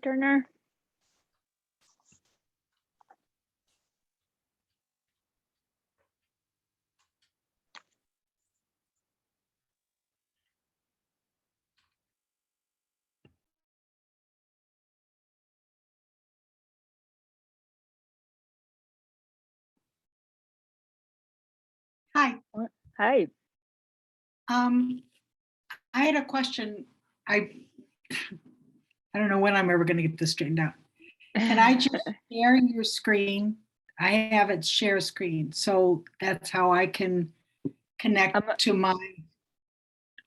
Turner? Hi. Hi. I had a question. I don't know when I'm ever going to get this straightened out. Can I just share your screen? I have it share screen, so that's how I can connect to my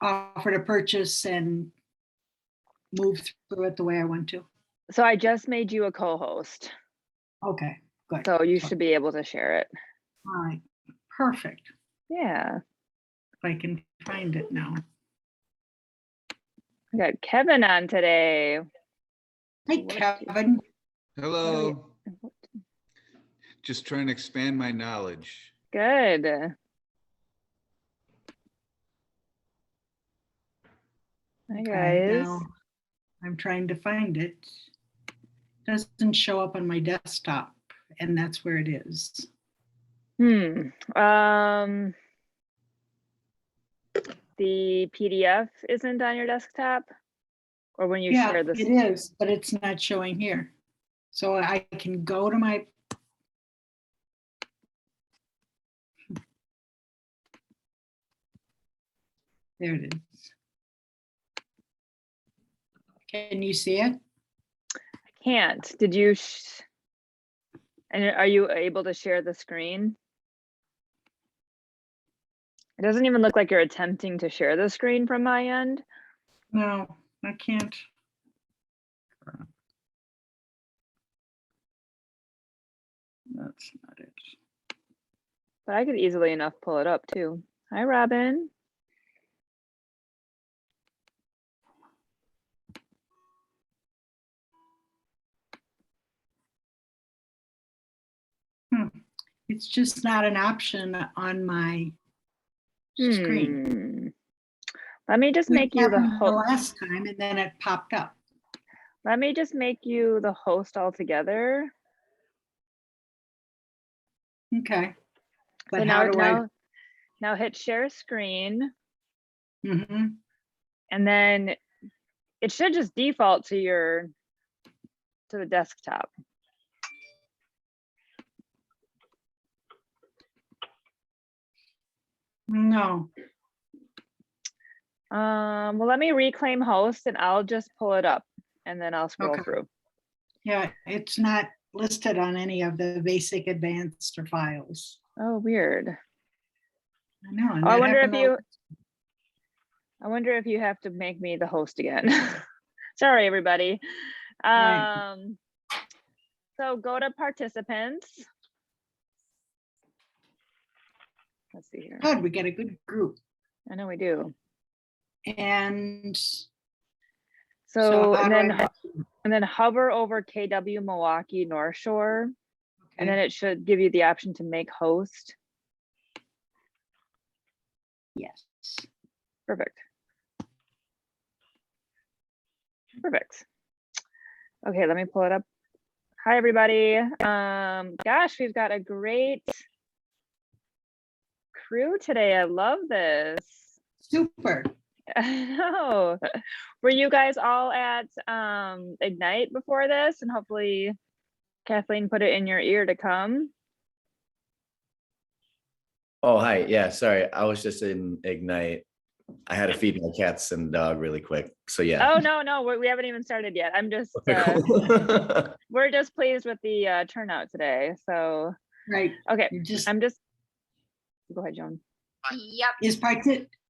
offer to purchase and move through it the way I want to. So I just made you a co-host, Okay, good. so you should be able to share it. All right, perfect. Yeah. If I can find it now. We got Kevin on today. Hi, Kevin. Hello. Just trying to expand my knowledge. Good. Hi, Okay, guys. now I'm trying to find it. Doesn't show up on my desktop, and that's where it is. The PDF isn't on your desktop, or when you Yeah, share this? it is, but it's not showing here. So I can go to my. There it is. Can you see it? I can't. Did you? And are you able to share the screen? It doesn't even look like you're attempting to share the screen from my end. No, I can't. That's not it. But I could easily enough pull it up too. Hi, Robin. It's just not an option on my screen. Let me just make you the host. Last time, and then it popped up. Let me just make you the host altogether. Okay. But so how now hit share screen. Mm-hmm. And then it should just default to the desktop. No. Well, let me reclaim host and I'll just pull it up and then I'll scroll through. Yeah, it's not listed on any of the basic, advanced, or files. Oh, weird. I know. I wonder if you have to make me the host again. Sorry, everybody. Right. So go to participants. Let's see here. Good, we get a good group. I know we do. And and then hover over KW Milwaukee North Shore, and then it should give you the option to make host. Yes. Perfect. Perfect. Okay, let me pull it up. Hi, everybody. Gosh, we've got a great crew today. I love this. Super. I know. Were you guys all at Ignite before this? And hopefully Kathleen put it in your ear to come. Oh, hi. Yeah, sorry. I was just in Ignite. I had to feed my cats and dog really quick. So yeah. Oh, no, we haven't even started yet. I'm just, we're just pleased with the turnout today. So, right. Okay, go ahead, Joan. Yep.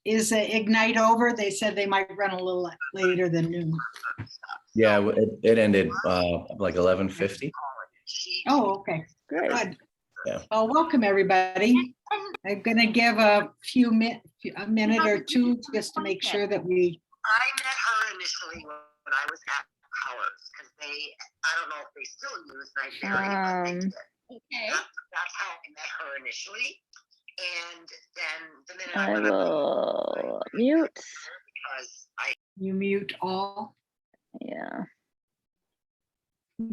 Is Ignite over? They said they might run a little later than noon. Yeah, it ended like 11:50. Oh, okay. Great. Good. Yeah. Well, welcome everybody. I'm going to give a minute or two just to make sure that we. I met her initially when I was at Powers because I don't know if they still use Nigeria, but they did. Okay. That's how I met her initially. And then the minute I will mute. You mute all. Yeah. All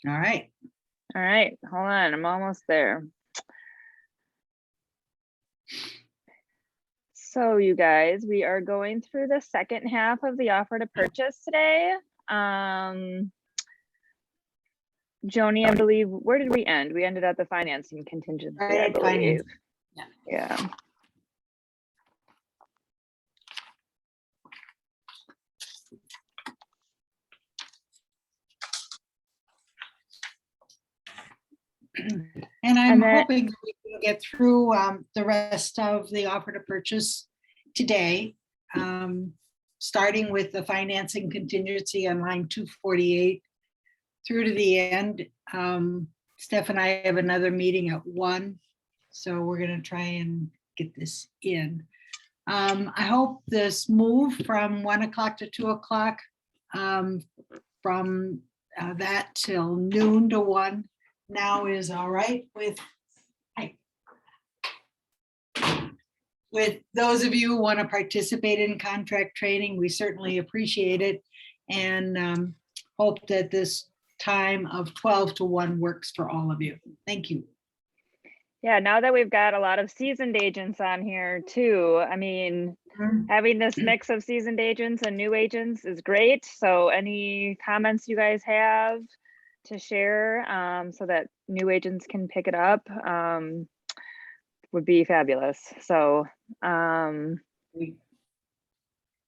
right. All right, hold on, I'm almost there. So you guys, we are going through the second half of the offer to purchase today. Joni, I believe, where did we end? We ended at the financing contingency, Right I at believe. financing, Yeah. And I'm And then- hoping we can get through the rest of the offer to purchase today, starting with the financing contingency on line 248 through to the end. Steph and I have another meeting at 1, so we're going to try and get this in. I hope this move from 1 o'clock to 2 o'clock, from that till noon to 1 now is all right with those of you who want to participate in contract training. We certainly appreciate it, and hope that this time of 12 to 1 works for all of you. Thank you. Yeah, now that we've got a lot of seasoned agents on here too, I mean, having this mix of seasoned agents and new agents is great. So any comments you guys have to share, so that new agents can pick it up, would be fabulous. So We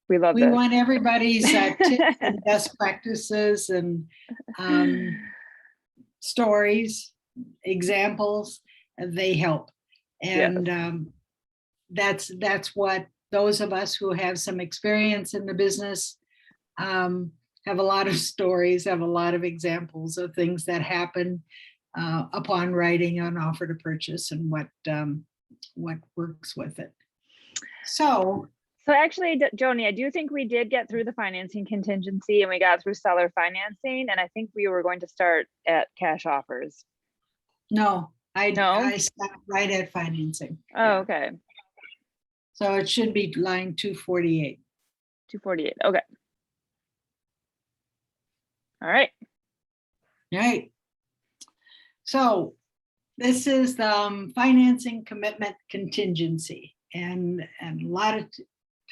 we love we this. want everybody's tips and best practices and stories, examples. They help, and that's what those of us who have some experience in the business have a lot of stories, have a lot of examples of things that happen upon writing an offer to purchase and what works with it. So actually, Joni, I do think we did get through the financing contingency and we got through seller financing, and I think we were going to start at cash offers. no, No? I stopped right at financing. Oh, Yeah. okay. So it should be line 248. 248. Okay. All right. All right. So this is the financing commitment contingency. And a lot of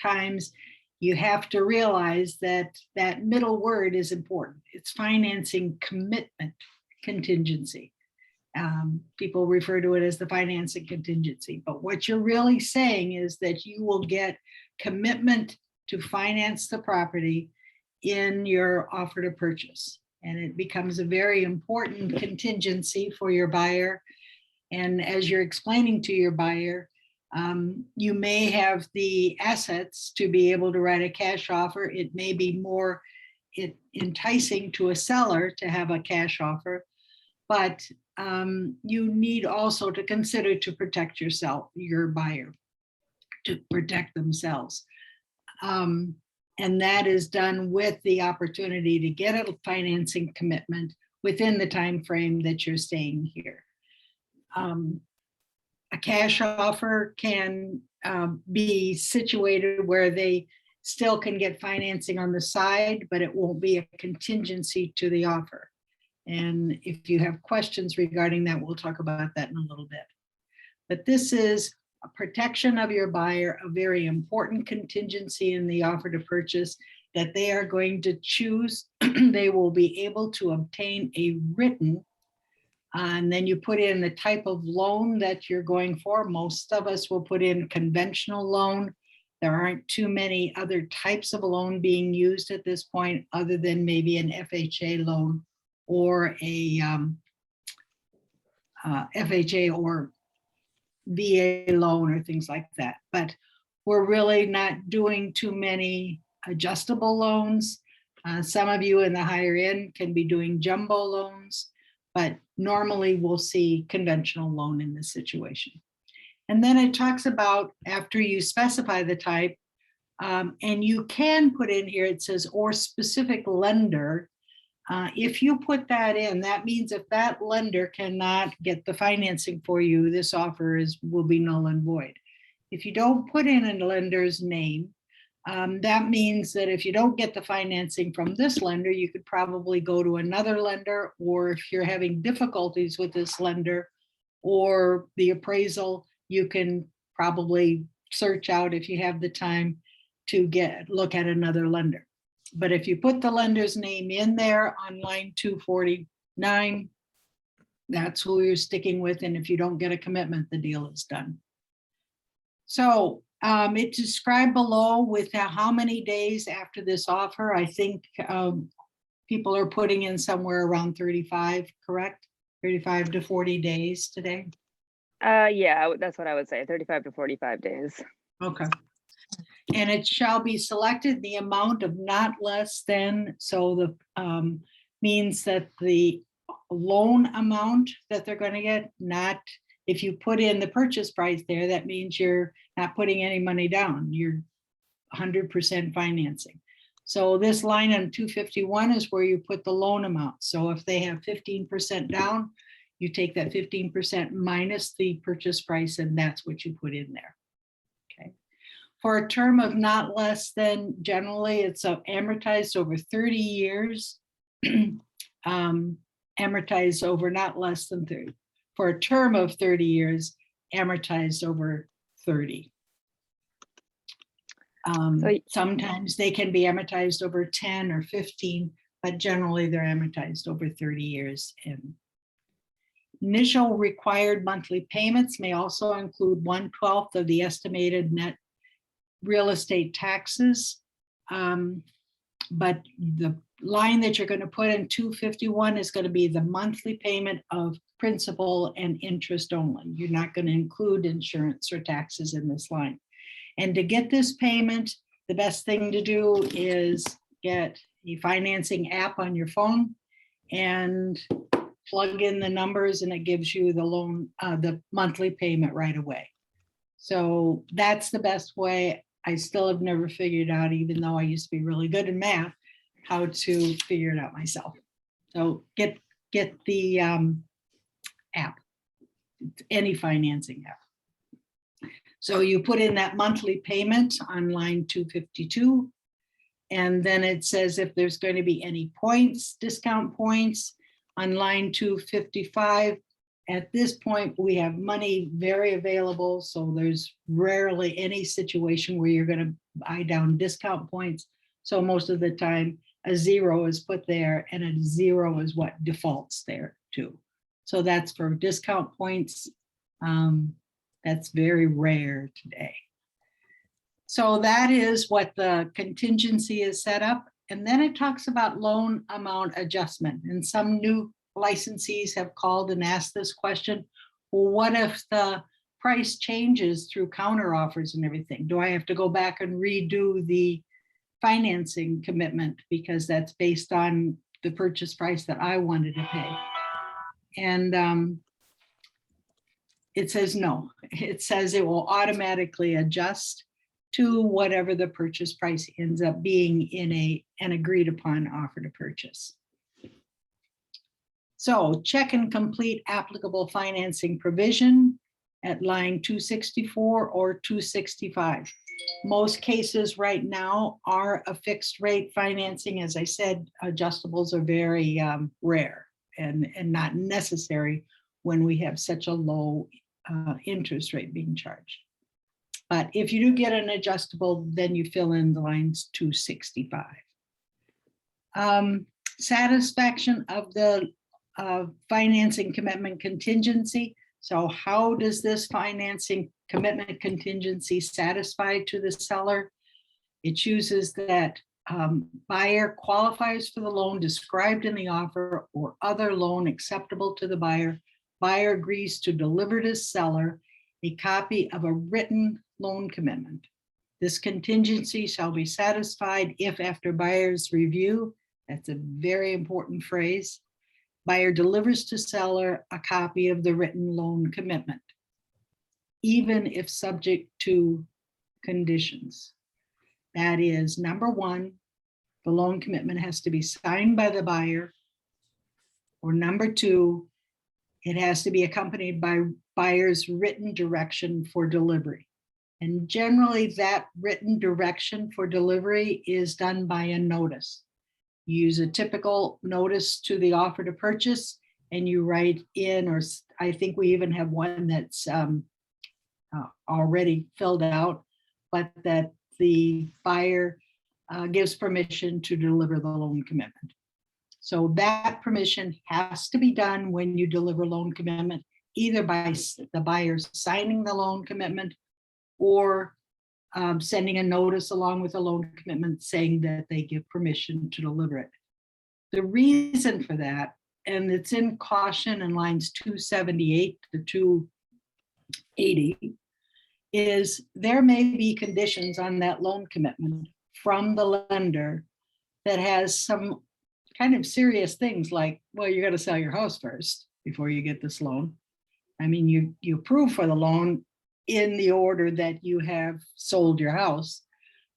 times you have to realize that that middle word is important. It's financing commitment contingency. People refer to it as the financing contingency, but what you're really saying is that you will get commitment to finance the property in your offer to purchase. And it becomes a very important contingency for your buyer. And as you're explaining to your buyer, you may have the assets to be able to write a cash offer. It may be more enticing to a seller to have a cash offer, but you need also to consider to protect yourself, your buyer, to protect themselves. And that is done with the opportunity to get a financing commitment within the time frame that you're staying here. A cash offer can be situated where they still can get financing on the side, but it won't be a contingency to the offer. And if you have questions regarding that, we'll talk about that in a little bit. But this is a protection of your buyer, a very important contingency in the offer to purchase that they are going to choose. They will be able to obtain a written, and then you put in the type of loan that you're going for. Most of us will put in conventional loan. There aren't too many other types of loan being used at this point, other than maybe an FHA loan or a FHA or VA loan or things like that. But we're really not doing too many adjustable loans. Some of you in the higher end can be doing jumbo loans, but normally we'll see conventional loan in this situation. And then it talks about after you specify the type, and you can put in here, it says, or specific lender. If you put that in, that means if that lender cannot get the financing for you, this offer will be null and void. If you don't put in a lender's name, That means that if you don't get the financing from this lender, you could probably go to another lender, or if you're having difficulties with this lender or the appraisal, you can probably search out, if you have the time, to look at another lender. But if you put the lender's name in there on line 249, that's who you're sticking with. And if you don't get a commitment, the deal is done. So it's described below with how many days after this offer. I think people are putting in somewhere around 35, correct? 35 to 40 days today. Yeah, that's what I would say, 35 to 45 days. Okay. And it shall be selected the amount of not less than, so the means that the loan amount that they're going to get, not if you put in the purchase price there, that means you're not putting any money down. You're 100% financing. So this line on 251 is where you put the loan amount. So if they have 15% down, you take that 15% minus the purchase price, and that's what you put in there. Okay. For a term of not less than, generally it's amortized over 30 years, amortized over not less than 30. For a term of 30 years, amortized over 30. Sometimes they can be amortized over 10 or 15, but generally they're amortized over 30 years. And initial required monthly payments may also include 1/12 of the estimated net real estate taxes. But the line that you're going to put in 251 is going to be the monthly payment of principal and interest only. You're not going to include insurance or taxes in this line. And to get this payment, the best thing to do is get a financing app on your phone and plug in the numbers, and it gives you the loan, the monthly payment right away. So that's the best way. I still have never figured out, even though I used to be really good in math, how to figure it out myself. So get the app, any financing app. So you put in that monthly payment on line 252, and then it says if there's going to be any points, discount points on line 255. At this point, we have money very available, so there's rarely any situation where you're going to buy down discount points. So most of the time, a 0 is put there, and a 0 is what defaults there too. So that's for discount points. That's very rare today. So that is what the contingency is set up. And then it talks about loan amount adjustment. And some new licensees have called and asked this question. Well, what if the price changes through counter offers and everything? Do I have to go back and redo the financing commitment because that's based on the purchase price that I wanted to pay? And it says no. It says it will automatically adjust to whatever the purchase price ends up being in an agreed upon offer to purchase. So check and complete applicable financing provision at line 264 or 265. Most cases right now are a fixed rate financing. As I said, adjustables are very rare and not necessary when we have such a low interest rate being charged. But if you do get an adjustable, then you fill in the lines 265. Satisfaction of the financing commitment contingency. So how does this financing commitment contingency satisfy to the seller? It chooses that buyer qualifies for the loan described in the offer or other loan acceptable to the buyer. Buyer agrees to deliver to seller a copy of a written loan commitment. This contingency shall be satisfied if after buyer's review, that's a very important phrase, buyer delivers to seller a copy of the written loan commitment, even if subject to conditions. That is, number one, the loan commitment has to be signed by the buyer, or number two, it has to be accompanied by buyer's written direction for delivery. And generally that written direction for delivery is done by a notice. You use a typical notice to the offer to purchase and you write in, or I think we even have one that's already filled out, but that the buyer gives permission to deliver the loan commitment. So that permission has to be done when you deliver loan commitment, either by the buyer signing the loan commitment or sending a notice along with a loan commitment saying that they give permission to deliver it. The reason for that, and it's in caution in lines 278 to 280, is there may be conditions on that loan commitment from the lender that has some kind of serious things like, well, you got to sell your house first before you get this loan. I mean, you approve for the loan in the order that you have sold your house,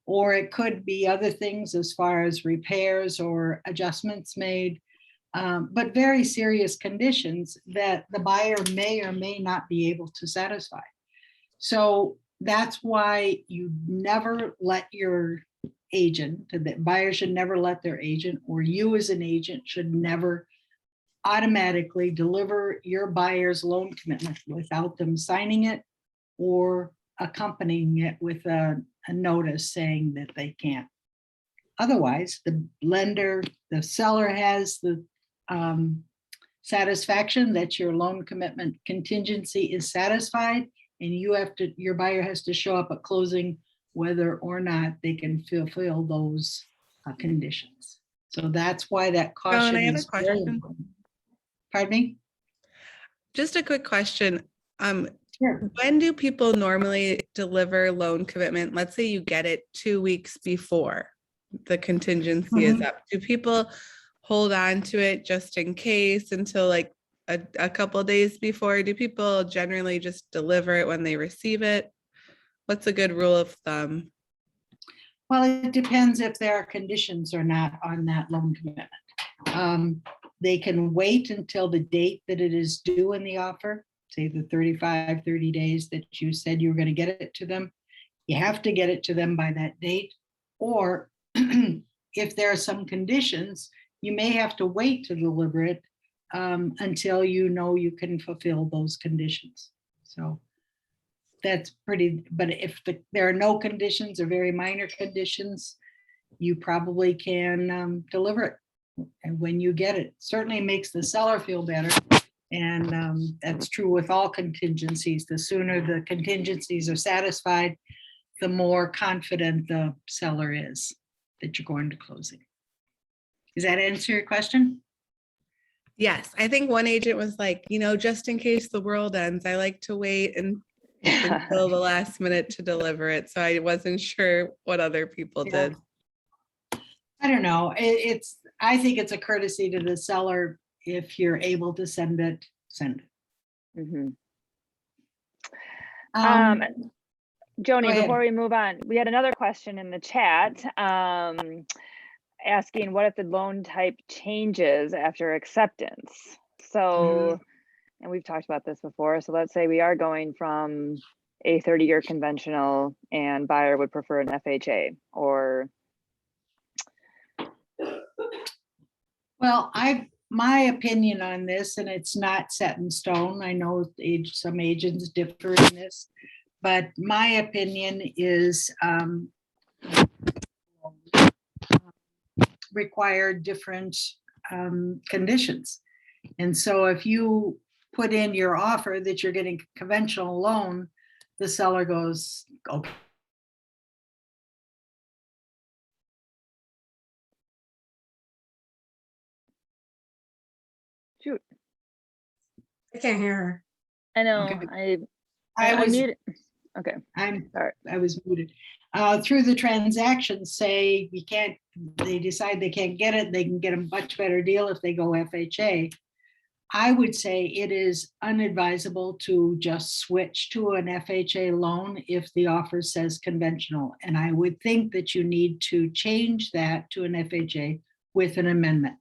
or it could be other things as far as repairs or adjustments made, but very serious conditions that the buyer may or may not be able to satisfy. So that's why you never let your agent, the buyer should never let their agent, or you as an agent should never automatically deliver your buyer's loan commitment without them signing it or accompanying it with a notice saying that they can't. Otherwise, the lender, the seller has the satisfaction that your loan commitment contingency is satisfied, and your buyer has to show up at closing whether or not they can fulfill those conditions. So that's why that caution I have a is very question. important. Pardon me? Just a quick question. Sure. When do people normally deliver loan commitment? Let's say you get it 2 weeks before the contingency is up. Do people hold on to it just in case until like a couple days before? Do people generally just deliver it when they receive it? What's a good rule of thumb? Well, it depends if there are conditions or not on that loan commitment. They can wait until the date that it is due in the offer, say the 30 days that you said you were going to get it to them. You have to get it to them by that date. Or if there are some conditions, you may have to wait to deliver it until you know you can fulfill those conditions. So that's pretty, but if there are no conditions or very minor conditions, you probably can deliver it. And when you get it, certainly makes the seller feel better. And that's true with all contingencies. The sooner the contingencies are satisfied, the more confident the seller is that you're going to closing. Does that answer your question? Yes, I think one agent was like, just in case the world ends, I like to wait until the last minute to deliver it. So I wasn't sure what other people did. I don't know. I think it's a courtesy to the seller. If you're able to send it, send it. Mhm. Go Joni, ahead. before we move on, we had another question in the chat asking what if the loan type changes after acceptance? So, and we've talked about this before. So let's say we are going from a 30-year conventional and buyer would prefer an FHA, or. Well, my opinion on this, and it's not set in stone. I know some agents differ in this, but my opinion is require different conditions. And so if you put in your offer that you're getting a conventional loan, the seller goes, okay. Shoot. I can't hear her. I know. Okay. I was muted. Okay. Sorry. I was muted. Through the transaction, say they decide they can't get it, they can get a much better deal if they go FHA. I would say it is unadvisable to just switch to an FHA loan if the offer says conventional. And I would think that you need to change that to an FHA with an amendment,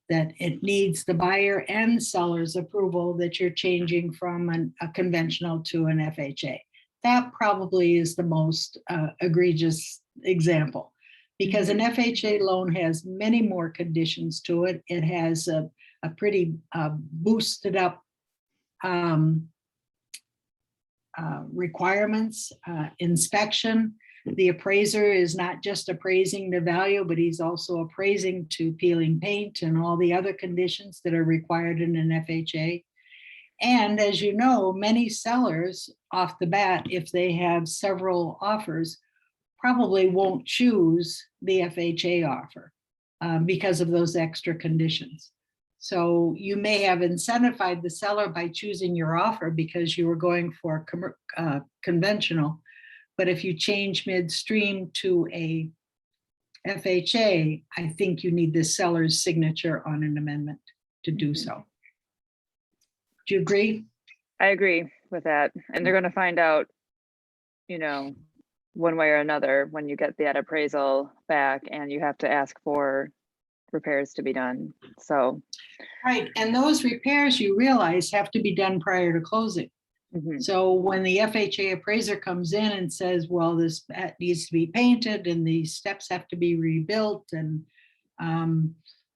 that it needs the buyer and seller's approval that you're changing from a conventional to an FHA. that probably is the most egregious example, because an FHA loan has many more conditions to it. It has a pretty boosted up requirements, inspection. The appraiser is not just appraising the value, but he's also appraising to peeling paint and all the other conditions that are required in an FHA. And as you know, many sellers off the bat, if they have several offers, probably won't choose the FHA offer because of those extra conditions. So you may have incentivized the seller by choosing your offer because you were going for conventional. But if you change midstream to a FHA, I think you need the seller's signature on an amendment to do so. Do you agree? I agree with that. And they're going to find out, you know, one way or another when you get that appraisal back and you have to ask for repairs to be done. So. Right. And those repairs, you realize, have to be done prior to closing. So when the FHA appraiser comes in and says, well, this needs to be painted and these steps have to be rebuilt and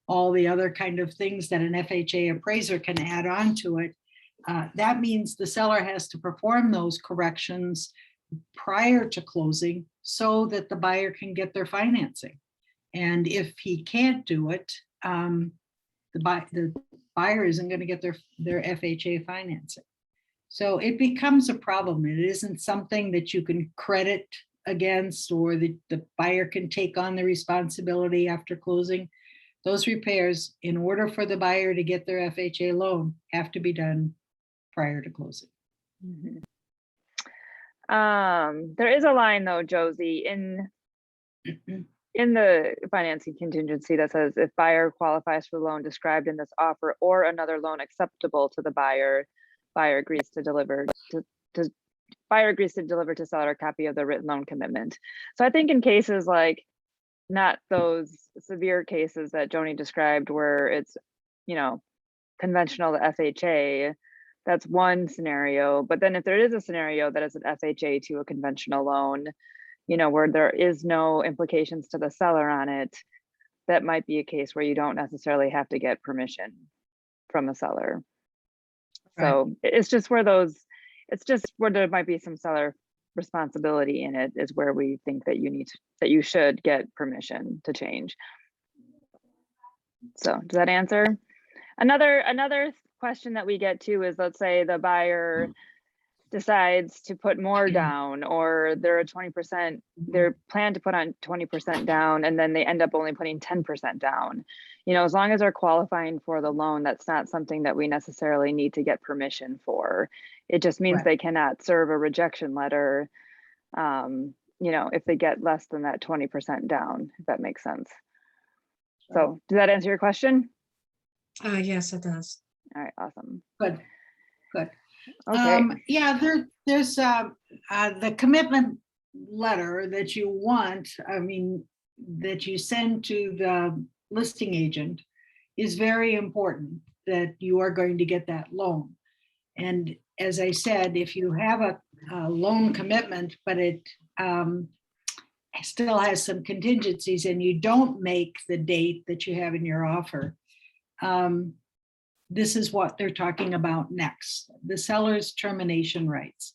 all the other kind of things that an FHA appraiser can add on to it, that means the seller has to perform those corrections prior to closing so that the buyer can get their financing. And if he can't do it, the buyer isn't going to get their FHA financing. So it becomes a problem. It isn't something that you can credit against or the buyer can take on the responsibility after closing. Those repairs, in order for the buyer to get their FHA loan, have to be done prior to closing. There is a line though, Josie, in the financing contingency that says if buyer qualifies for the loan described in this offer or another loan acceptable to the buyer agrees to deliver to seller a copy of the written loan commitment. So I think in cases like not those severe cases that Joni described where it's, you know, conventional to FHA, that's one scenario. But then if there is a scenario that is an FHA to a conventional loan, you know, where there is no implications to the seller on it, that might be a case where you don't necessarily have to get permission from a seller. So it's just where there might be some seller responsibility in it is where we think that you should get permission to change. So does that answer? Another question that we get too is, let's say the buyer decides to put more down, or they're 20%, they're planned to put on 20% down and then they end up only putting 10% down. You know, as long as they're qualifying for the loan, that's not something that we necessarily need to get permission for. It just means they cannot serve a rejection letter, you know, if they get less than that 20% down, if that makes sense. So does that answer your question? Yes, it does. All right, awesome. Good. Okay. Yeah, there's the commitment letter that you want, that you send to the listing agent is very important, that you are going to get that loan. And as I said, if you have a loan commitment, but it still has some contingencies and you don't make the date that you have in your offer, this is what they're talking about next, the seller's termination rights.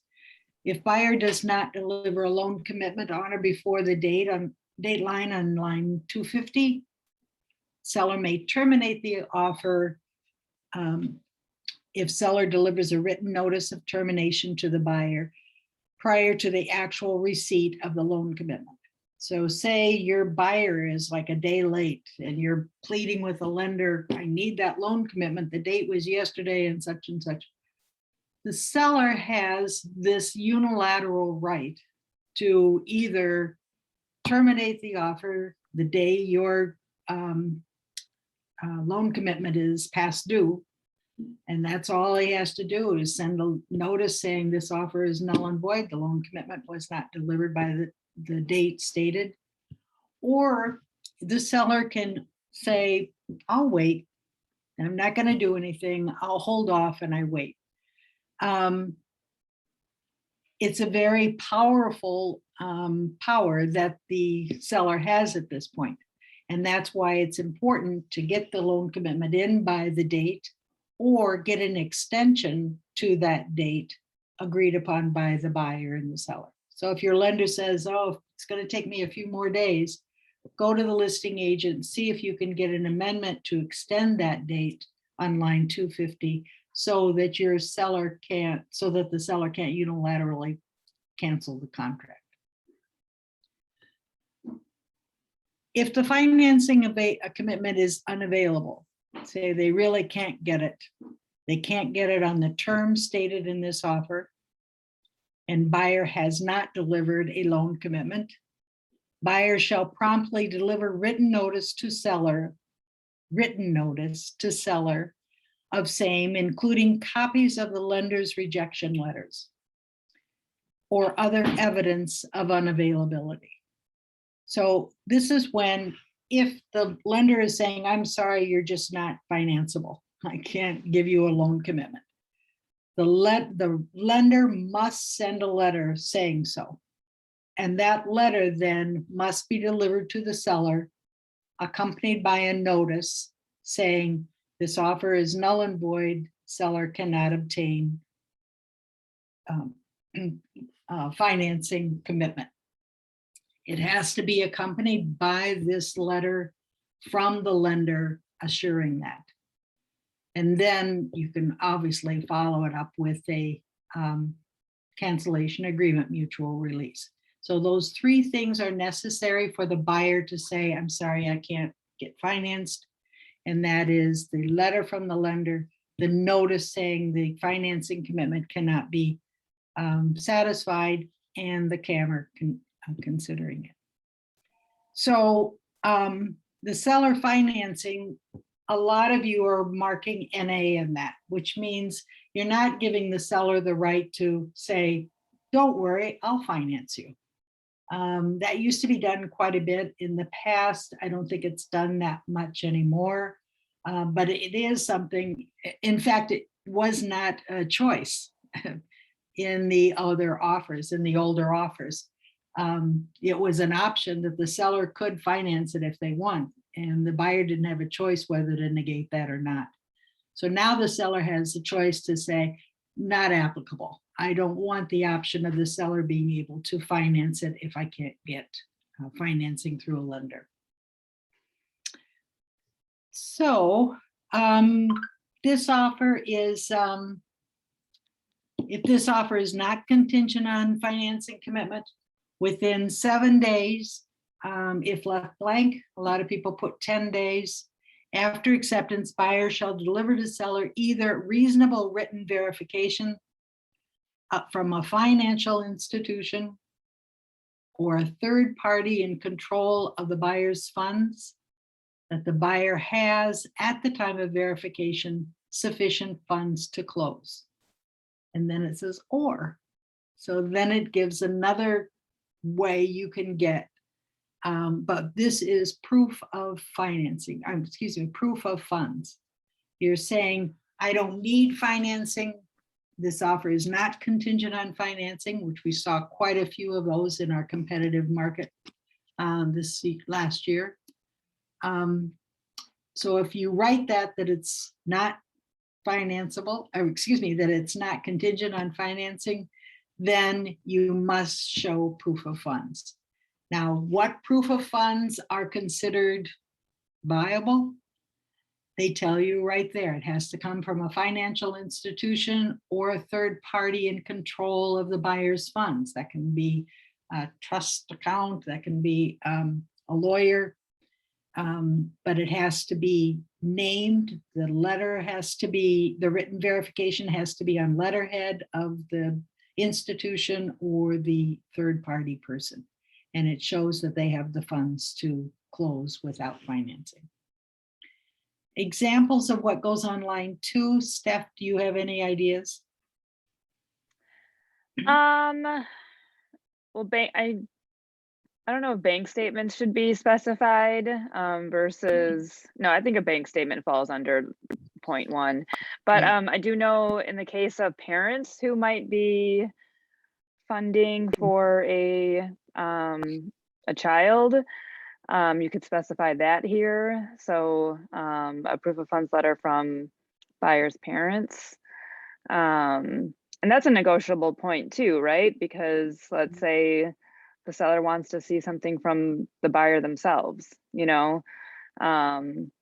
If buyer does not deliver a loan commitment on or before the date line on line 250, seller may terminate the offer if seller delivers a written notice of termination to the buyer prior to the actual receipt of the loan commitment. So say your buyer is like a day late and you're pleading with a lender, I need that loan commitment, the date was yesterday and such. The seller has this unilateral right to either terminate the offer the day your loan commitment is past due, and that's all he has to do is send a notice saying this offer is null and void, the loan commitment was not delivered by the date stated. Or the seller can say, I'll wait, I'm not going to do anything, I'll hold off and I wait. it's a very powerful power that the seller has at this point. And that's why it's important to get the loan commitment in by the date or get an extension to that date agreed upon by the buyer and the seller. So if your lender says, oh, it's going to take me a few more days, go to the listing agent, see if you can get an amendment to extend that date on line 250 so that the seller can't unilaterally cancel the contract. If the financing commitment is unavailable, say they really can't get it, they can't get it on the terms stated in this offer, and buyer has not delivered a loan commitment, buyer shall promptly deliver written notice to seller of same, including copies of the lender's rejection letters or other evidence of unavailability. So this is when, if the lender is saying, I'm sorry, you're just not financeable, I can't give you a loan commitment, the lender must send a letter saying so. And that letter then must be delivered to the seller, accompanied by a notice saying this offer is null and void, seller cannot obtain financing commitment. It has to be accompanied by this letter from the lender assuring that. And then you can obviously follow it up with a cancellation agreement, mutual release. So those three things are necessary for the buyer to say, I'm sorry, I can't get financed. And that is the letter from the lender, the notice saying the financing commitment cannot be satisfied, and the CAMR considering it. So the seller financing, a lot of you are marking NA in that, which means you're not giving the seller the right to say, don't worry, I'll finance you. That used to be done quite a bit in the past. I don't think it's done that much anymore, but it is something. In fact, it was not a choice in the other offers, in the older offers. It was an option that the seller could finance it if they want, and the buyer didn't have a choice whether to negate that or not. So now the seller has a choice to say, not applicable. I don't want the option of the seller being able to finance it if I can't get financing through a lender. So this offer is, if this offer is not contingent on financing commitment, within 7 days, if left blank, a lot of people put 10 days. After acceptance, buyer shall deliver to seller either reasonable written verification from a financial institution or a third party in control of the buyer's funds that the buyer has at the time of verification sufficient funds to close. And then it says or. So then it gives another way you can get, but this is proof of financing, proof of funds. You're saying, I don't need financing. This offer is not contingent on financing, which we saw quite a few of those in our competitive market last year. So if you write that it's not financeable, or that it's not contingent on financing, then you must show proof of funds. Now, what proof of funds are considered viable? They tell you right there. It has to come from a financial institution or a third party in control of the buyer's funds. That can be a trust account, that can be a lawyer, but it has to be named. The letter has to be, the written verification has to be on letterhead of the institution or the third party person. And it shows that they have the funds to close without financing. Examples of what goes on line 2. Steph, do you have any ideas? Well, I don't know if bank statements should be specified versus, no, I think a bank statement falls under point 1. But Yeah. I do know in the case of parents who might be funding for a child, you could specify that here. So a proof of funds letter from buyer's parents. And that's a negotiable point too, right? Because let's say the seller wants to see something from the buyer themselves, you know?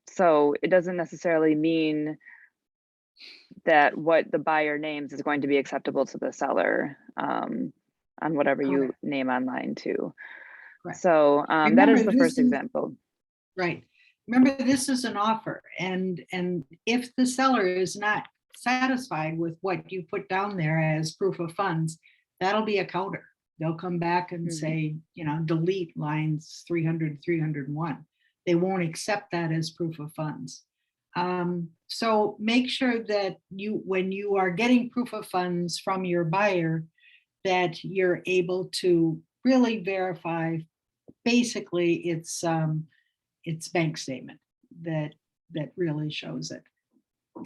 So it doesn't necessarily mean that what the buyer names is going to be acceptable to the seller on whatever you Correct. name online too. Correct. So that Remember, is the this first is- example. Right. Remember, this is an offer, and if the seller is not satisfied with what you put down there as proof of funds, that'll be a counter. They'll come back and Mhm. say, delete lines 300, 301. They won't accept that as proof of funds. So make sure that when you are getting proof of funds from your buyer, that you're able to really verify. Basically, it's bank statement that really shows it.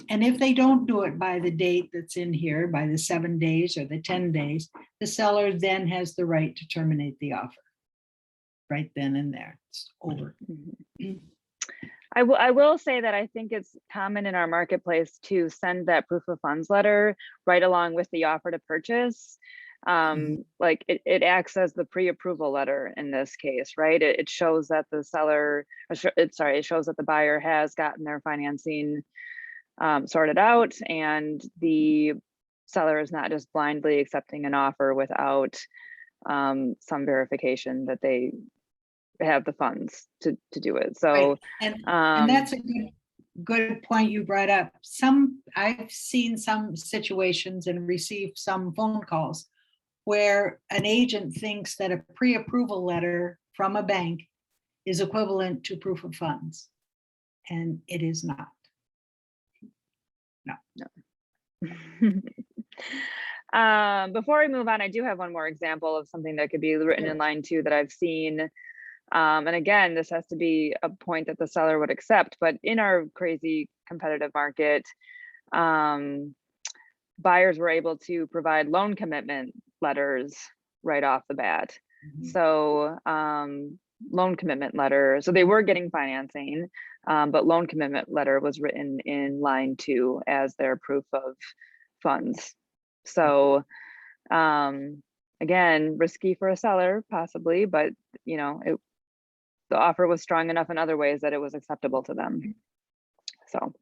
And if they don't do it by the date that's in here, by the 7 days or the 10 days, the seller then has the right to terminate the offer. Right then and there, it's over. Mhm. I will say that I think it's common in our marketplace to send that proof of funds letter right along with the offer to purchase. Like it acts as the pre-approval letter in this case, right? It shows that the seller, it shows that the buyer has gotten their financing sorted out, and the seller is not just blindly accepting an offer without some verification that they have the funds to do it. So Right. And that's a good point you brought up. I've seen some situations and received some phone calls where an agent thinks that a pre-approval letter from a bank is equivalent to proof of funds, and it is not. Before we move on, I do have one more example of something that could be written in line two that I've seen. And again, this has to be a point that the seller would accept, but in our crazy competitive market, buyers were able to provide loan commitment letters right off the bat. So loan commitment letter, so they were getting financing, but loan commitment letter was written in line two as their proof of funds. So again, risky for a seller possibly, but the offer was strong enough in other ways that it was acceptable to them. So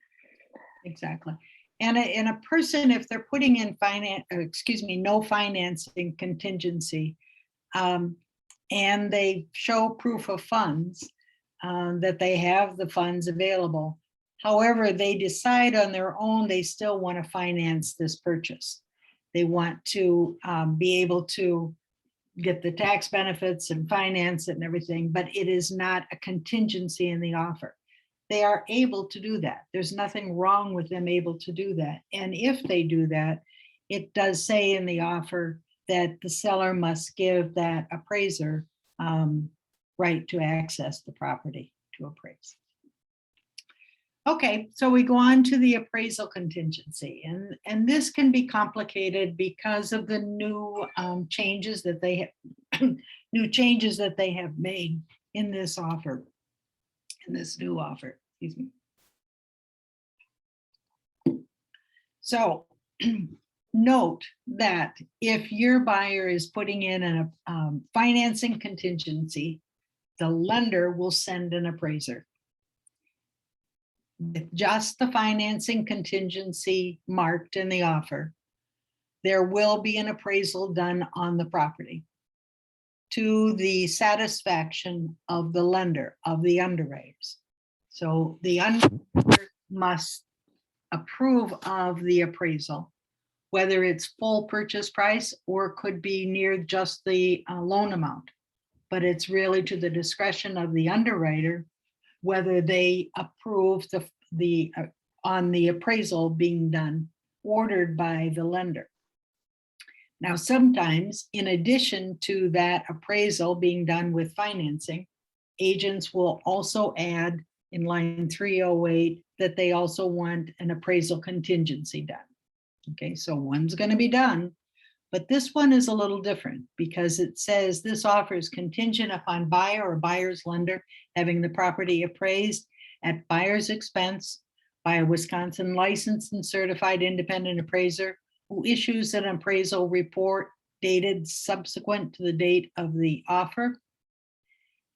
Exactly. And a person, if they're putting in no financing contingency, and they show proof of funds, that they have the funds available. However, they decide on their own, they still want to finance this purchase. They want to be able to get the tax benefits and finance it and everything, but it is not a contingency in the offer. They are able to do that. There's nothing wrong with them able to do that. And if they do that, it does say in the offer that the seller must give that appraiser right to access the property to appraise. Okay, so we go on to the appraisal contingency, and this can be complicated because of the new changes that they have made in this offer, in this new offer. Excuse me. So note that if your buyer is putting in a financing contingency, the lender will send an appraiser. With just the financing contingency marked in the offer, there will be an appraisal done on the property to the satisfaction of the lender, of the underwriters. So the underwriter must approve of the appraisal, whether it's full purchase price or could be near just the loan amount. But it's really to the discretion of the underwriter whether they approve on the appraisal being done, ordered by the lender. Now, sometimes, in addition to that appraisal being done with financing, agents will also add in line 308 that they also want an appraisal contingency done. Okay, so one's going to be done, But this one is a little different because it says this offer is contingent upon buyer or buyer's lender having the property appraised at buyer's expense by a Wisconsin licensed and certified independent appraiser who issues an appraisal report dated subsequent to the date of the offer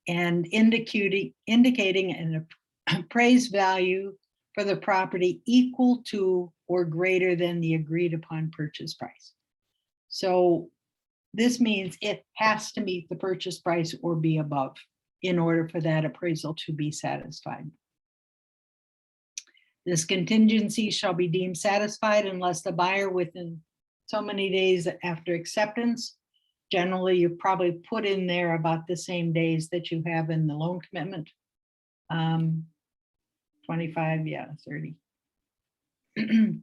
and indicating an appraised value for the property equal to or greater than the agreed upon purchase price. So this means it has to meet the purchase price or be above in order for that appraisal to be satisfied. This contingency shall be deemed satisfied unless the buyer within so many days after acceptance. Generally, you probably put in there about the same days that you have in the loan commitment. 25, yeah, 30.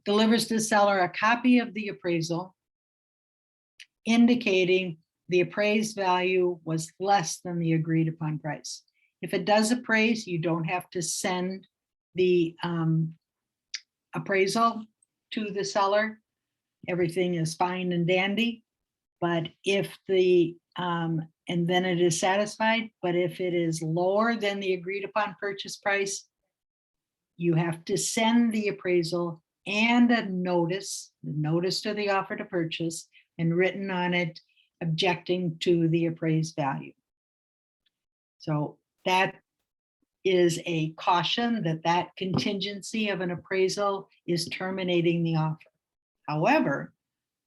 Delivers to seller a copy of the appraisal indicating the appraised value was less than the agreed upon price. If it does appraise, you don't have to send the appraisal to the seller. Everything is fine and dandy. But if the, and then it is satisfied, but if it is lower than the agreed upon purchase price, you have to send the appraisal and a notice, the notice to the offer to purchase, and written on it objecting to the appraised value. So that is a caution that that contingency of an appraisal is terminating the offer. However,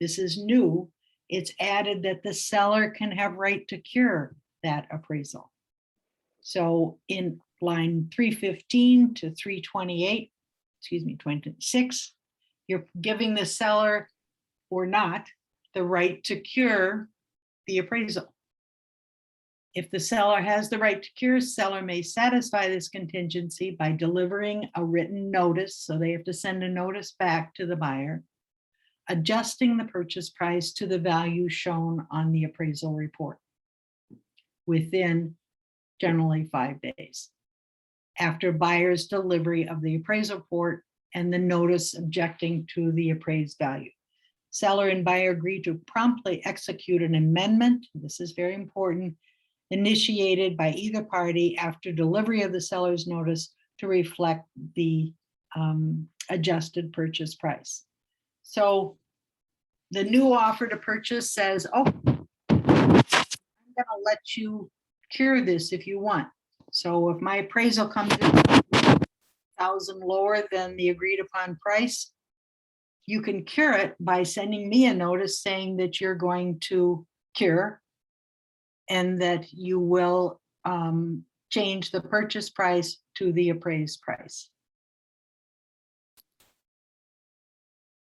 this is new. It's added that the seller can have right to cure that appraisal. So in line 315 to 328, excuse me, 26, you're giving the seller or not the right to cure the appraisal. If the seller has the right to cure, seller may satisfy this contingency by delivering a written notice. So they have to send a notice back to the buyer, adjusting the purchase price to the value shown on the appraisal report within generally 5 days after buyer's delivery of the appraisal report and the notice objecting to the appraised value. Seller and buyer agree to promptly execute an amendment. This is very important, initiated by either party after delivery of the seller's notice to reflect the adjusted purchase price. So the new offer to purchase says, oh, I'm gonna let you cure this if you want. So if my appraisal comes in 1,000 lower than the agreed upon price, you can cure it by sending me a notice saying that you're going to cure and that you will change the purchase price to the appraised price.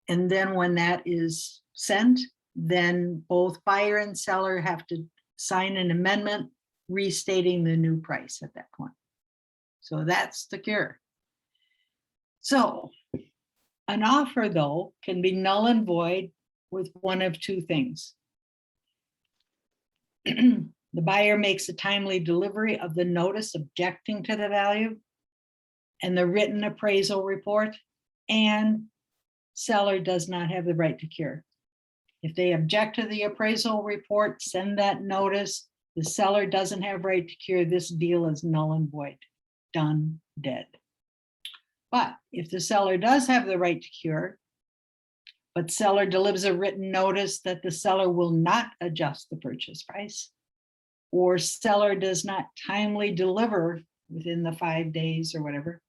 And then when that is sent, then both buyer and seller have to sign an amendment restating the new price at that point. So that's the cure. So an offer, though, can be null and void with one of two things. The buyer makes a timely delivery of the notice objecting to the value and the written appraisal report, and seller does not have the right to cure. If they object to the appraisal report, send that notice. The seller doesn't have right to cure. This deal is null and void, done, dead. But if the seller does have the right to cure, but seller delivers a written notice that the seller will not adjust the purchase price, or seller does not timely deliver within the 5 days or whatever,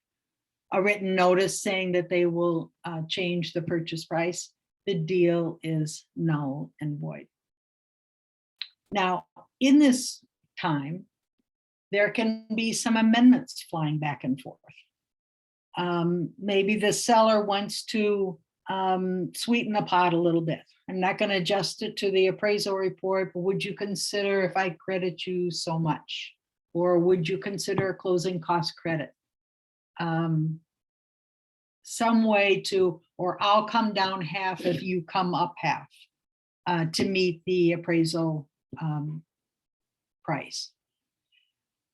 a written notice saying that they will change the purchase price, the deal is null and void. Now, in this time, there can be some amendments flying back and forth. Maybe the seller wants to sweeten the pot a little bit. I'm not going to adjust it to the appraisal report, but would you consider if I credit you so much? Or would you consider a closing cost credit? Some way to, or I'll come down half if you come up half to meet the appraisal price.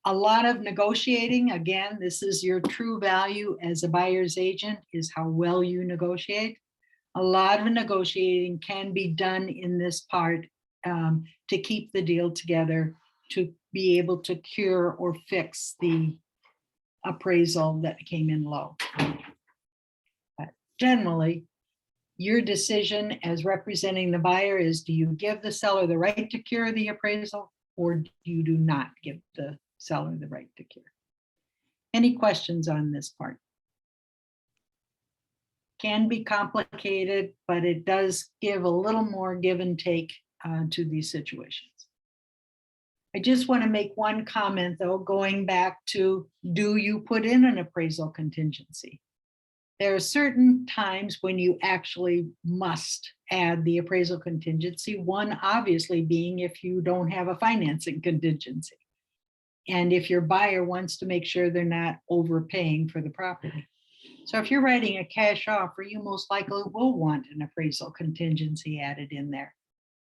A lot of negotiating, again, this is your true value as a buyer's agent, is how well you negotiate. A lot of negotiating can be done in this part to keep the deal together, to be able to cure or fix the appraisal that came in low. But generally, your decision as representing the buyer is, do you give the seller the right to cure the appraisal, or you do not give the seller the right to cure? Any questions on this part? Can be complicated, but it does give a little more give and take to these situations. I just want to make one comment though, going back to, do you put in an appraisal contingency? There are certain times when you actually must add the appraisal contingency. One obviously being if you don't have a financing contingency. And if your buyer wants to make sure they're not overpaying for the property. So if you're writing a cash offer, you most likely will want an appraisal contingency added in there.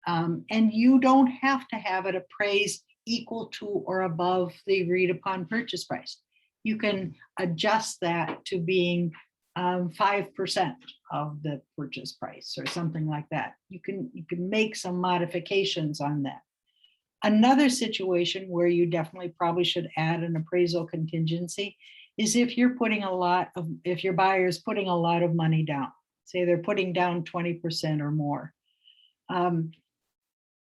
And you don't have to have it appraised equal to or above the agreed upon purchase price. You can adjust that to being 5% of the purchase price or something like that. You can make some modifications on that. Another situation where you definitely probably should add an appraisal contingency is if you're putting if your buyer is putting a lot of money down, say they're putting down 20% or more.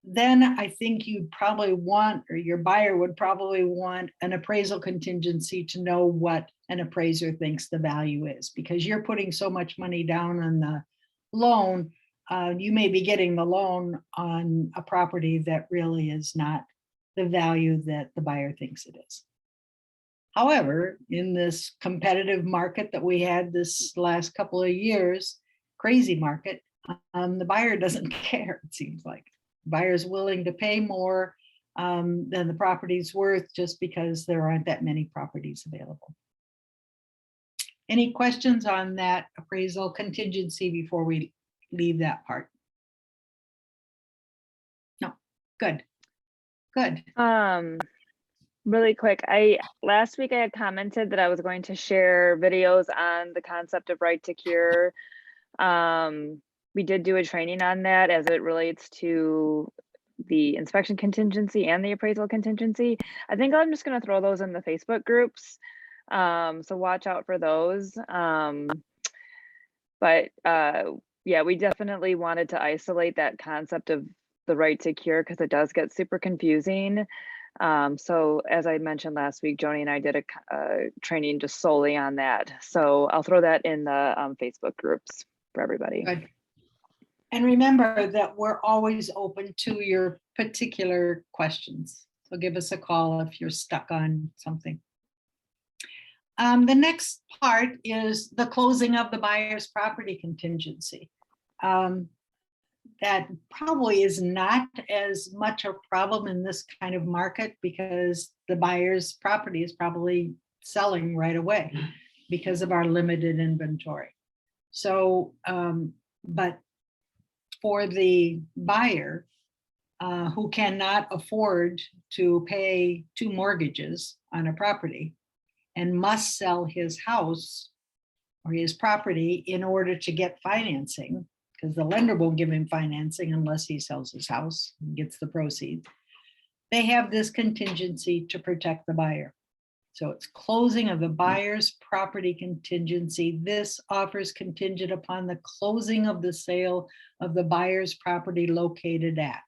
Then I think you'd probably want, or your buyer would probably want, an appraisal contingency to know what an appraiser thinks the value is, because you're putting so much money down on the loan. You may be getting the loan on a property that really is not the value that the buyer thinks it is. However, in this competitive market that we had this last couple of years, crazy market, the buyer doesn't care, it seems like. Buyer's willing to pay more than the property's worth just because there aren't that many properties available. Any questions on that appraisal contingency before we leave that part? No, good. Really quick, last week I had commented that I was going to share videos on the concept of right to cure. We did do a training on that as it relates to the inspection contingency and the appraisal contingency. I think I'm just going to throw those in the Facebook groups. So watch out for those. But yeah, we definitely wanted to isolate that concept of the right to cure because it does get super confusing. So as I mentioned last week, Joni and I did a training just solely on that. So I'll throw that in the Facebook groups for everybody. Good. And remember that we're always open to your particular questions. So give us a call if you're stuck on something. The next part is the closing of the buyer's property contingency. That probably is not as much a problem in this kind of market because the buyer's property is probably selling right away because of our limited inventory. So, but for the buyer who cannot afford to pay 2 mortgages on a property and must sell his house or his property in order to get financing, because the lender won't give him financing unless he sells his house and gets the proceeds, they have this contingency to protect the buyer. So it's closing of the buyer's property contingency. This offer is contingent upon the closing of the sale of the buyer's property located at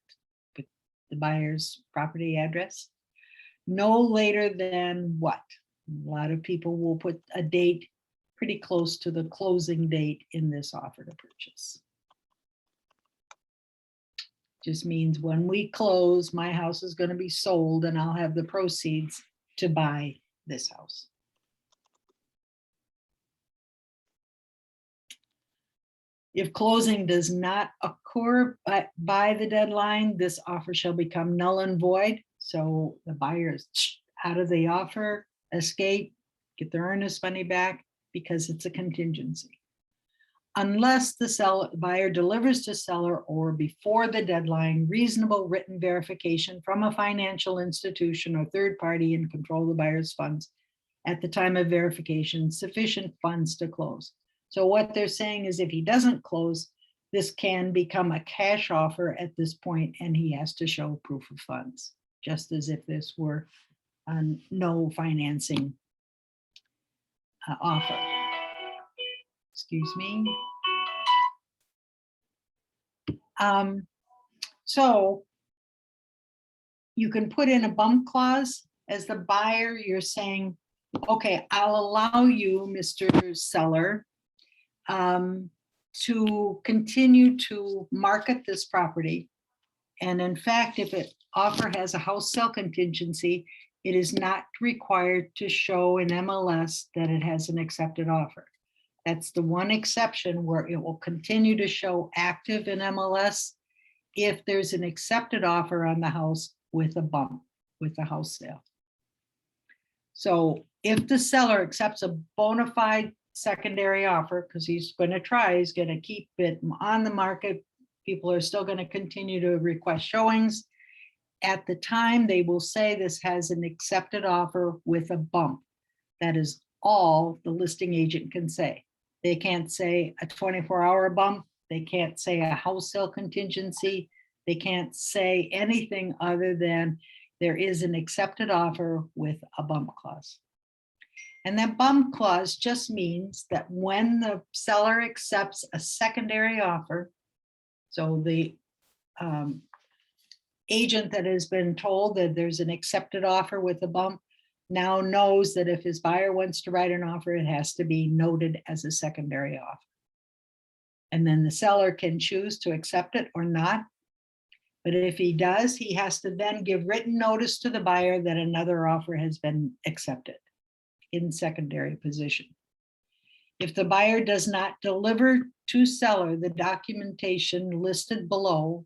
the buyer's property address. No later than what? A lot of people will put a date pretty close to the closing date in this offer to purchase. Just means when we close, my house is going to be sold and I'll have the proceeds to buy this house. If closing does not occur by the deadline, this offer shall become null and void. So the buyer is out of the offer, escape, get their earnest money back because it's a contingency. Unless the buyer delivers to seller or before the deadline, reasonable written verification from a financial institution or third party in control of the buyer's funds at the time of verification, sufficient funds to close. So what they're saying is if he doesn't close, this can become a cash offer at this point, and he has to show proof of funds, just as if this were a no financing offer. Excuse me. So you can put in a bump clause. As the buyer, you're saying, okay, I'll allow you, Mr. Seller, to continue to market this property. And in fact, if it offer has a house sale contingency, it is not required to show in MLS that it has an accepted offer. That's the one exception where it will continue to show active in MLS if there's an accepted offer on the house with a bump, with the house sale. So if the seller accepts a bona fide secondary offer, because he's going to try, he's going to keep it on the market, people are still going to continue to request showings. At the time, they will say this has an accepted offer with a bump. That is all the listing agent can say. They can't say a 24-hour bump. They can't say a house sale contingency. They can't say anything other than there is an accepted offer with a bump clause. And that bump clause just means that when the seller accepts a secondary offer, so the agent that has been told that there's an accepted offer with a bump now knows that if his buyer wants to write an offer, it has to be noted as a secondary offer. And then the seller can choose to accept it or not. But if he does, he has to then give written notice to the buyer that another offer has been accepted in secondary position. If the buyer does not deliver to seller the documentation listed below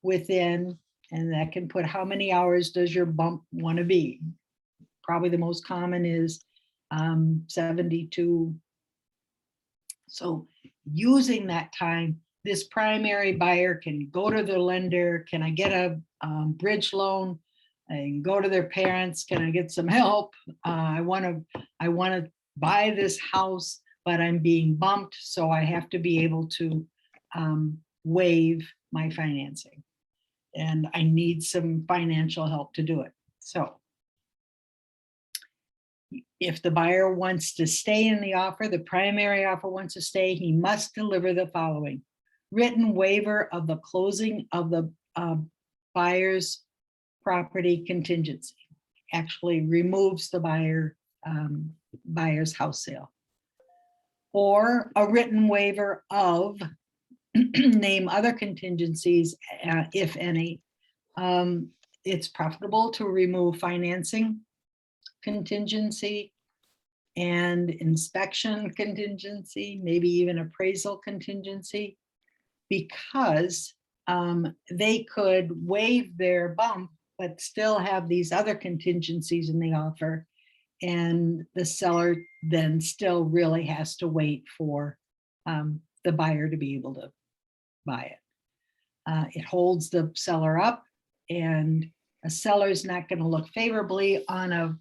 within, and that can put how many hours does your bump want to be? Probably the most common is 72. So using that time, this primary buyer can go to the lender. Can I get a bridge loan? And go to their parents. Can I get some help? I want to buy this house, but I'm being bumped, so I have to be able to waive my financing, and I need some financial help to do it. So if the buyer wants to stay in the offer, the primary offer wants to stay, he must deliver the following: written waiver of the closing of the buyer's property contingency. Actually removes the buyer's house sale. Or a written waiver of name other contingencies, if any. It's preferable to remove financing contingency and inspection contingency, maybe even appraisal contingency, because they could waive their bump but still have these other contingencies in the offer, and the seller then still really has to wait for the buyer to be able to buy it. It holds the seller up, and a seller is not going to look favorably on a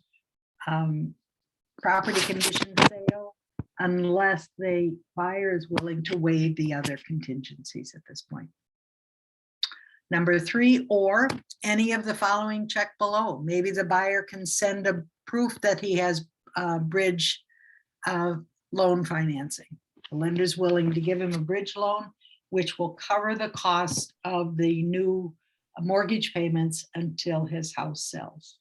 property condition sale unless the buyer is willing to waive the other contingencies at this point. Number 3, or any of the following check below. Maybe the buyer can send a proof that he has bridge loan financing. The lender's willing to give him a bridge loan, which will cover the cost of the new mortgage payments until his house sells.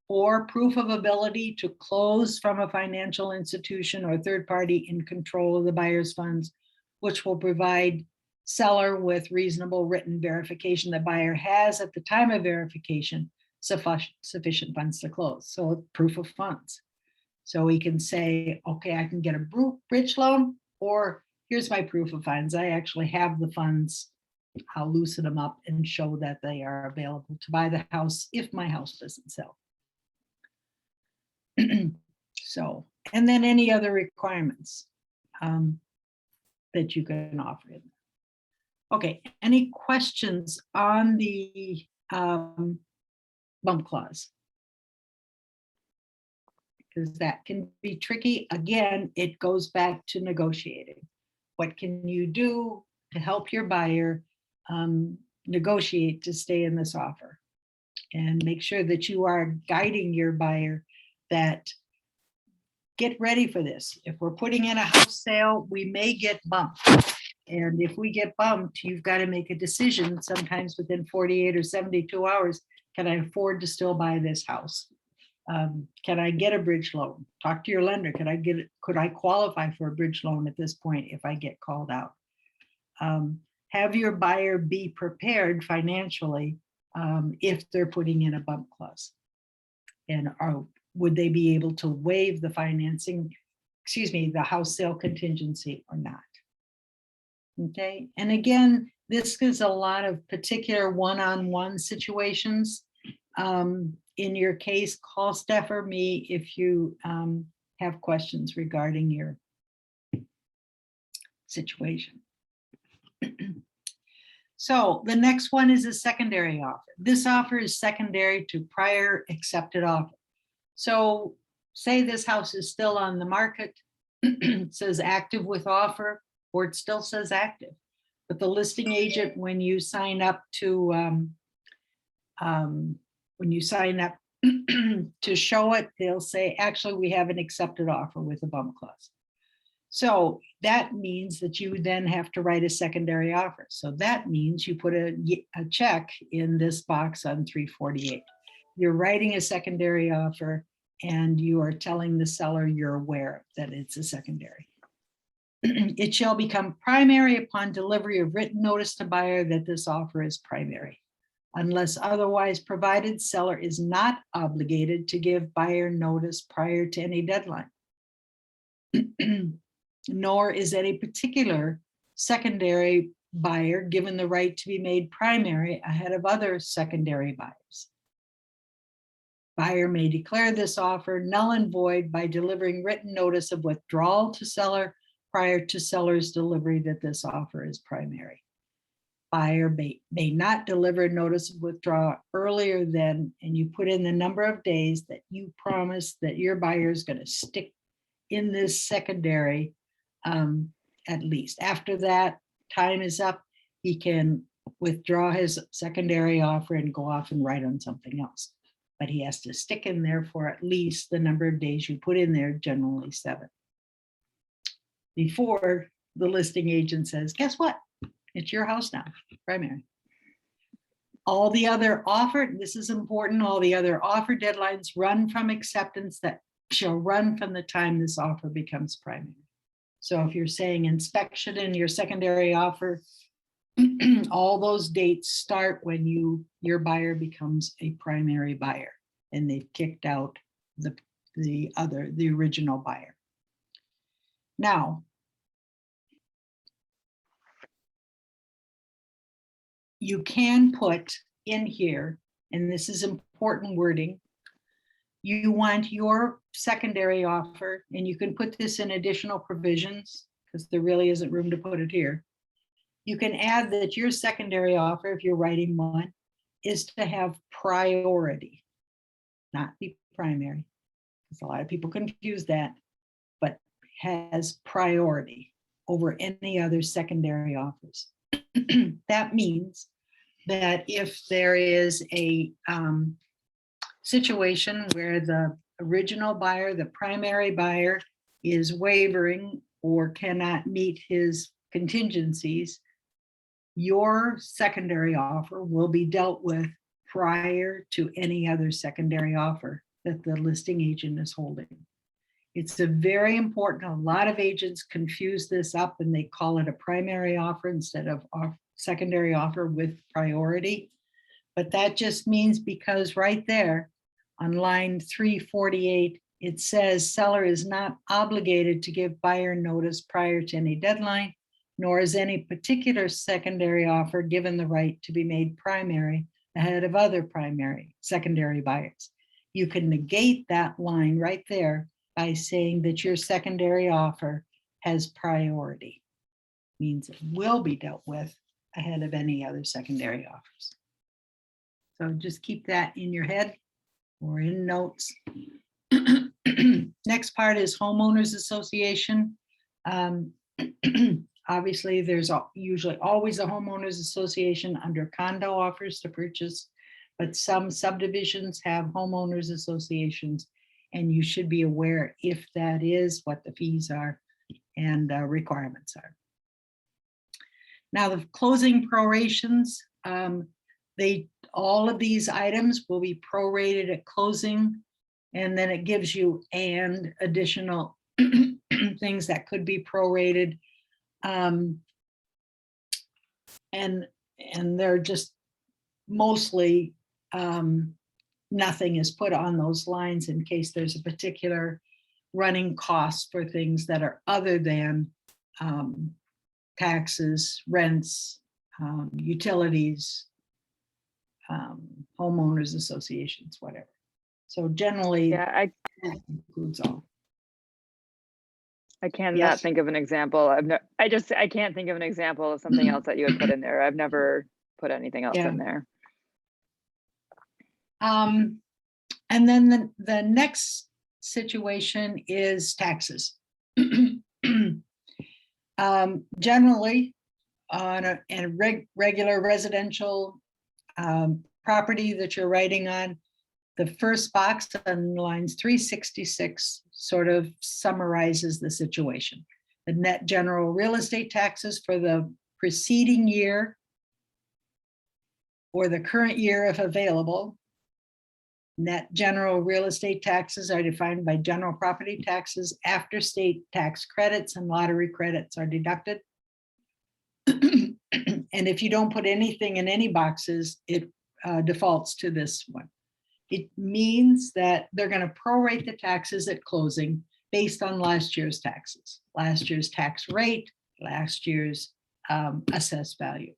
Or proof of ability to close from a financial institution or third party in control of the buyer's funds, which will provide seller with reasonable written verification the buyer has at the time of verification sufficient funds to close. So proof of funds. So he can say, okay, I can get a bridge loan, or here's my proof of funds. I actually have the funds. I'll loosen them up and show that they are available to buy the house if my house doesn't sell. So, and then any other requirements that you can offer in. Okay, any questions on the bump clause? Because that can be tricky. Again, it goes back to negotiating. What can you do? to help your buyer negotiate to stay in this offer. And make sure that you are guiding your buyer that get ready for this. If we're putting in a house sale, we may get bumped. And if we get bumped, you've got to make a decision sometimes within 48 or 72 hours. Can I afford to still buy this house? Can I get a bridge loan? Talk to your lender. Could I qualify for a bridge loan at this point if I get called out? Have your buyer be prepared financially if they're putting in a bump clause. And would they be able to waive the the house sale contingency or not? Okay, and again, this is a lot of particular one-on-one situations. In your case, call Steph or me if you have questions regarding your situation. So the next one is a secondary offer. This offer is secondary to prior accepted offer. So say this house is still on the market, it says active with offer, or it still says active. But the listing agent, when you sign up to to show it, they'll say, actually, we have an accepted offer with a bump clause. So that means that you then have to write a secondary offer. So that means you put a check in this box on 348. You're writing a secondary offer and you are telling the seller you're aware that it's a secondary. It shall become primary upon delivery of written notice to buyer that this offer is primary. Unless otherwise provided, seller is not obligated to give buyer notice prior to any deadline. Nor is any particular secondary buyer given the right to be made primary ahead of other secondary buyers. Buyer may declare this offer null and void by delivering written notice of withdrawal to seller prior to seller's delivery that this offer is primary. Buyer may not deliver notice of withdrawal earlier than, and you put in the number of days that you promise that your buyer is going to stick in this secondary at least. After that time is up, he can withdraw his secondary offer and go off and write on something else. But he has to stick in there for at least the number of days you put in there, generally 7. Before the listing agent says, guess what? It's your house now, primary. All the other offer, this is important, all the other offer deadlines run from acceptance that shall run from the time this offer becomes primary. So if you're saying inspection in your secondary offer, all those dates start when your buyer becomes a primary buyer and they've kicked out the original buyer. Now, you can put in here, and this is important wording, you want your secondary offer, and you can put this in additional provisions because there really isn't room to put it here. You can add that your secondary offer, if you're writing one, is to have priority, not be primary, because a lot of people confuse that, but has priority over any other secondary offers. That means that if there is a situation where the original buyer, the primary buyer, is wavering or cannot meet his contingencies, your secondary offer will be dealt with prior to any other secondary offer that the listing agent is holding. It's a very important, a lot of agents confuse this up and they call it a primary offer instead of secondary offer with priority. But that just means because right there on line 348, it says seller is not obligated to give buyer notice prior to any deadline, nor is any particular secondary offer given the right to be made primary ahead of other secondary buyers. You can negate that line right there by saying that your secondary offer has priority. Means it will be dealt with ahead of any other secondary offers. So just keep that in your head or in notes. Next part is Homeowners Association. Obviously, there's usually always a homeowners association under condo offers to purchase, but some subdivisions have homeowners associations, and you should be aware if that is what the fees are and requirements are. Now, the closing prorations, all of these items will be prorated at closing, and then it gives you and additional things that could be prorated. And they're just mostly nothing is put on those lines in case there's a particular running cost for things that are other than taxes, rents, utilities, homeowners associations, whatever. So generally, Yeah, that includes all. I cannot Yes. think of an example. I can't think of an example of something else that you would put in there. I've never put anything else Yeah. in there. And then the next situation is taxes. Generally, on a regular residential property that you're writing on, the first box on lines 366 sort of summarizes the situation. The net general real estate taxes for the preceding year or the current year if available. Net general real estate taxes are defined by general property taxes after state tax credits and lottery credits are deducted. And if you don't put anything in any boxes, it defaults to this one. It means that they're going to prorate the taxes at closing based on last year's taxes, last year's tax rate, last year's assessed value.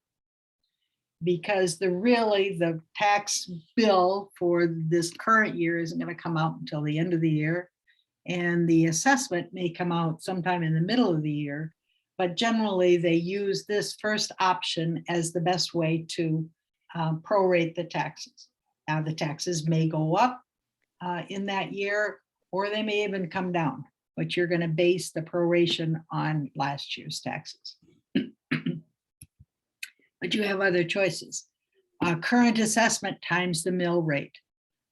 Because the tax bill for this current year isn't going to come out until the end of the year. And the assessment may come out sometime in the middle of the year. But generally, they use this first option as the best way to prorate the taxes. Now, the taxes may go up in that year, or they may even come down, but you're going to base the proration on last year's taxes. But you have other choices. Current assessment times the mill rate.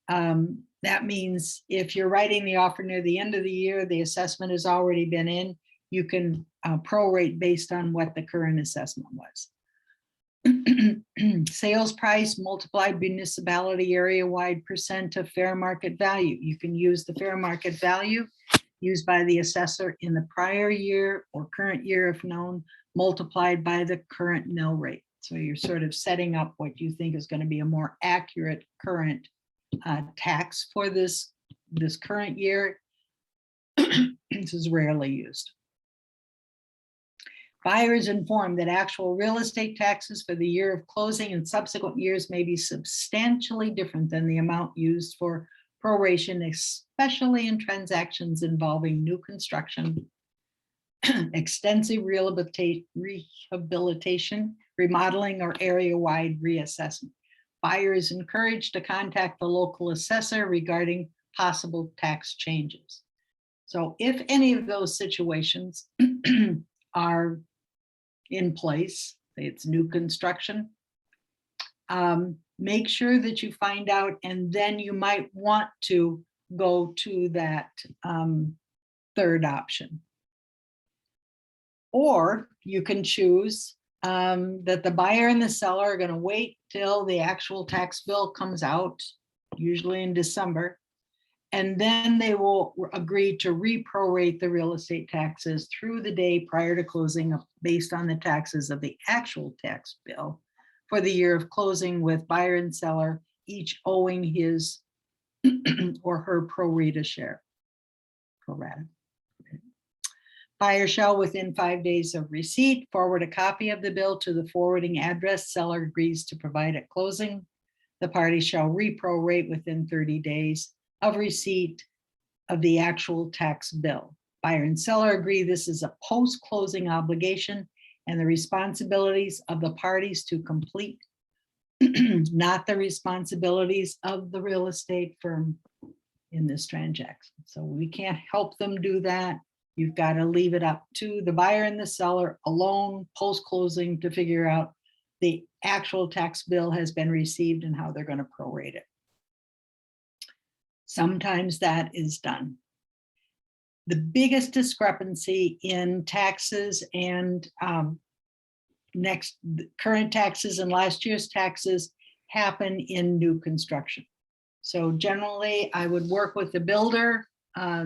That means if you're writing the offer near the end of the year, the assessment has already been in, you can prorate based on what the current assessment was. Sales price multiplied municipality area-wide percent of fair market value. You can use the fair market value used by the assessor in the prior year or current year if known, multiplied by the current mill rate. So you're sort of setting up what you think is going to be a more accurate current tax for this current year. This is rarely used. Buyers informed that actual real estate taxes for the year of closing and subsequent years may be substantially different than the amount used for proration, especially in transactions involving new construction, extensive rehabilitation, remodeling, or area-wide reassessment. Buyers encouraged to contact the local assessor regarding possible tax changes. So if any of those situations are in place, say it's new construction, make sure that you find out, and then you might want to go to that third option. Or you can choose that the buyer and the seller are going to wait till the actual tax bill comes out, usually in December, and then they will agree to reprorate the real estate taxes through the day prior to closing based on the taxes of the actual tax bill for the year of closing, with buyer and seller each owing his or her pro rata share. Pro rata. Buyer shall, within 5 days of receipt, forward a copy of the bill to the forwarding address seller agrees to provide at closing. The party shall reprorate within 30 days of receipt of the actual tax bill. Buyer and seller agree this is a post-closing obligation and the responsibilities of the parties to complete, not the responsibilities of the real estate firm in this transaction. So we can't help them do that. You've got to leave it up to the buyer and the seller alone post-closing to figure out the actual tax bill has been received and how they're going to prorate it. Sometimes that is done. The biggest discrepancy in taxes and current taxes and last year's taxes happen in new construction. So generally, I would work with the builder.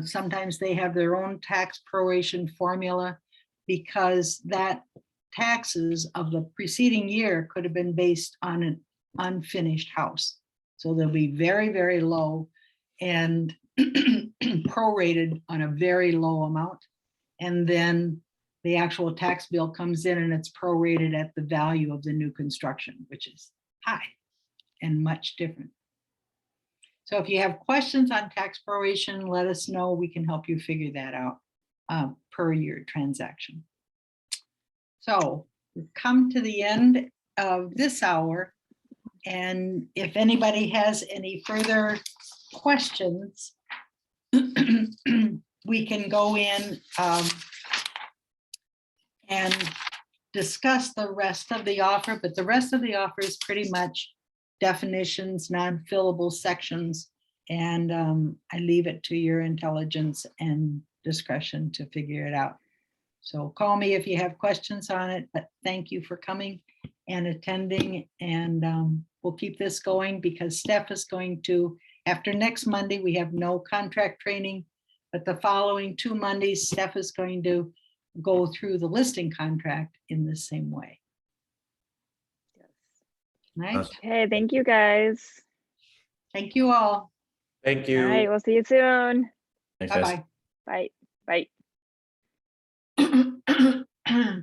Sometimes they have their own tax proration formula because that taxes of the preceding year could have been based on an unfinished house. So they'll be very, very low and prorated on a very low amount. And then the actual tax bill comes in and it's prorated at the value of the new construction, which is high and much different. So if you have questions on tax proration, let us know. We can help you figure that out per your transaction. So we've come to the end of this hour. And if anybody has any further questions, we can go in and discuss the rest of the offer, but the rest of the offer is pretty much definitions, non-fillable sections, and I leave it to your intelligence and discretion to figure it out. So call me if you have questions on it, but thank you for coming and attending, and we'll keep this going because Steph is going to, after next Monday, we have no contract training, but the following 2 Mondays, Steph is going to go through the listing contract in the same way. Right? Okay, thank you guys. Thank you all. Thank All right, you. we'll see you soon. Thanks, guys. Bye-bye. Bye. Bye.